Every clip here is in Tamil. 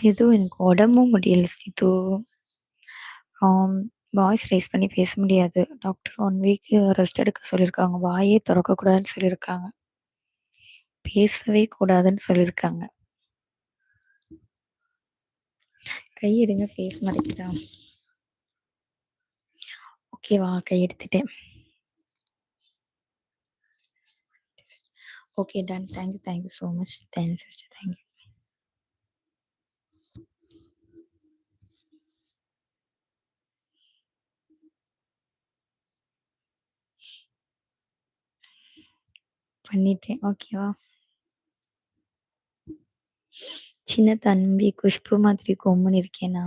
எதுவும் எனக்கு உடம்பும் முடியல சித்து. ஆம். வாய்ஸ் ரைஸ் பண்ணி பேச முடியாது. டாக்டர் 1 வீக் ரெஸ்ட் எடுக்க சொல்லியிருக்காங்க. வாயே தொறக்கக்கூடாதுன்னு சொல்லியிருக்காங்க. பேசவே கூடாதுன்னு சொல்லியிருக்காங்க. கை எடுங்க ஃபேஸ் மறைக்குதா? ஓகேவா? கை எடுத்துட்டேன். Okay done. Thank you so much. Thanks sister. Thank you. பண்ணிட்டேன். ஓகேவா? சின்ன தம்பி குஷ்பு மாதிரி கொம்முன்னு இருக்கேனா?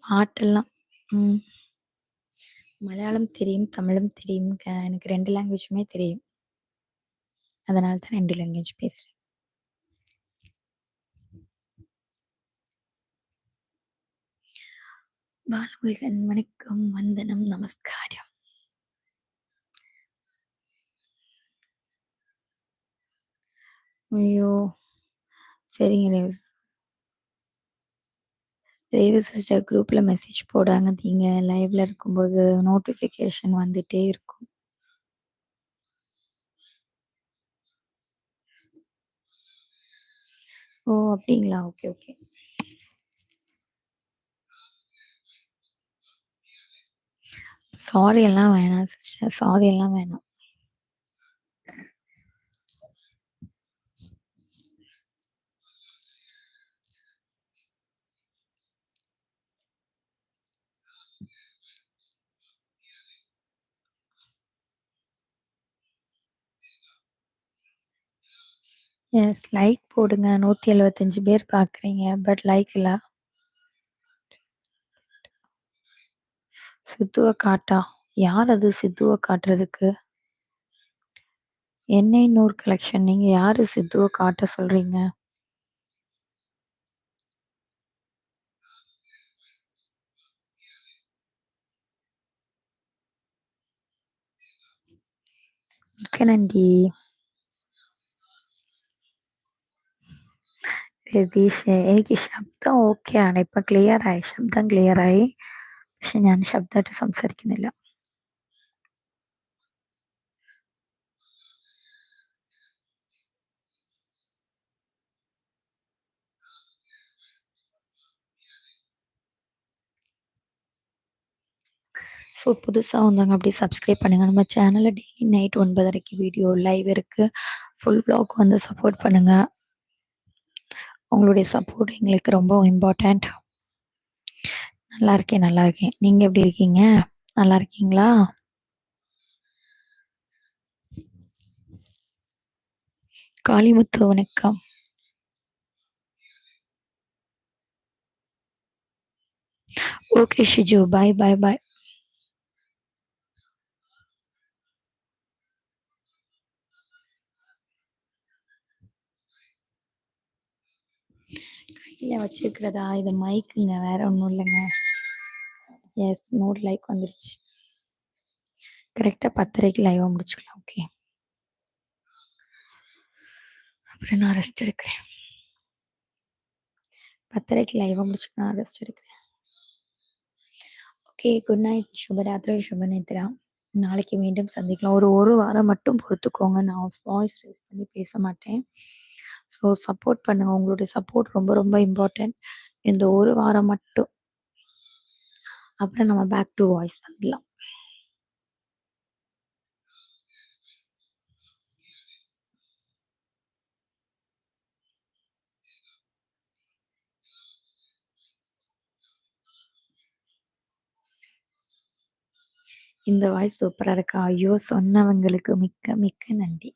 பாட்டெல்லாம் ம். மலையாளம் தெரியும், தமிழும் தெரியும். எனக்கு 2 லாங்குவேஜுமே தெரியும். அதனால தான் 2 லாங்குவேஜ் பேசுறேன். பாலமுருகன் வணக்கம், வந்தனம், நமஸ்காரம். ஐயோ! சரிங்க ரேவதி சிஸ்டர் குரூப்ல மெசேஜ் போடாதீங்க. லைவ்ல இருக்கும்போது நோட்டிஃபிகேஷன் வந்துட்டே இருக்கும். ஓ! அப்டிங்களா? Okay, okay. சாரி எல்லாம் வேணாம் சிஸ்டர். சாரி எல்லாம் வேணாம். எஸ் லைக் போடுங்க. 175 பேர் பார்க்குறீங்க. பட் லைக் இல்ல. சித்துவ காட்டா? யார் அது சித்துவ காட்டுறதுக்கு? எண்ணெய் நூறு கலெக்ஷன். நீங்க யாரு சித்துவ காட்ட சொல்றீங்க? மிக்க நன்றி. രതീഷേ എനിക്ക് ശബ്ദം ഓക്കെയാണ്. ഇപ്പം ക്ലിയറായി. ശബ്ദം ക്ലിയറായി. പക്ഷെ ഞാൻ ശബ്ദമായിട്ട് സംസാരിക്കുന്നില്ല. ஸோ புதுசா வந்தவங்க அப்படியே சப்ஸ்கிரைப் பண்ணுங்க. நம்ம சேனல்ல டெய்லி நைட் 9:30க்கு வீடியோ லைவ் இருக்கு. ஃபுல் வ்ளாக் வந்து சப்போர்ட் பண்ணுங்க. உங்களுடைய சப்போர்ட் எங்களுக்கு ரொம்ப இம்பார்ட்டன்ட். நல்லா இருக்கேன், நல்லா இருக்கேன். நீங்க எப்படி இருக்கீங்க? நல்லா இருக்கீங்களா? காளிமுத்து வணக்கம். ஓகே ஷிஜு. பாய், பாய், பாய். கையில வச்சிருக்கிறதா? இது மைக்குங்க. வேற ஒண்ணும் இல்லைங்க. எஸ் 100 லைக் வந்துருச்சு. கரெக்ட்டா 10:30க்கு லைவ முடிச்சுக்கலாம். ஓகே. அப்புறம் நான் ரெஸ்ட் எடுக்கிறேன். 10:30க்கு லைவ முடிச்சுட்டு நான் ரெஸ்ட் எடுக்கிறேன். ஓகே. Good night. சுபராத்திரி, சுபநித்ரா. நாளைக்கு மீண்டும் சந்திக்கலாம். ஒரு வாரம் மட்டும் பொறுத்துக்கோங்க. நான் வாய்ஸ் ரைஸ் பண்ணி பேச மாட்டேன். ஸோ சப்போர்ட் பண்ணுங்க. உங்களுடைய சப்போர்ட் ரொம்ப ரொம்ப இம்பார்ட்டன்ட். இந்த ஒரு வாரம் மட்டும். அப்புறம் நம்ம பேக் டூ வாய்ஸ் வந்துடலாம். இந்த வாய்ஸ் சூப்பரா இருக்கா? ஐயோ! சொன்னவங்களுக்கு மிக்க மிக்க நன்றி.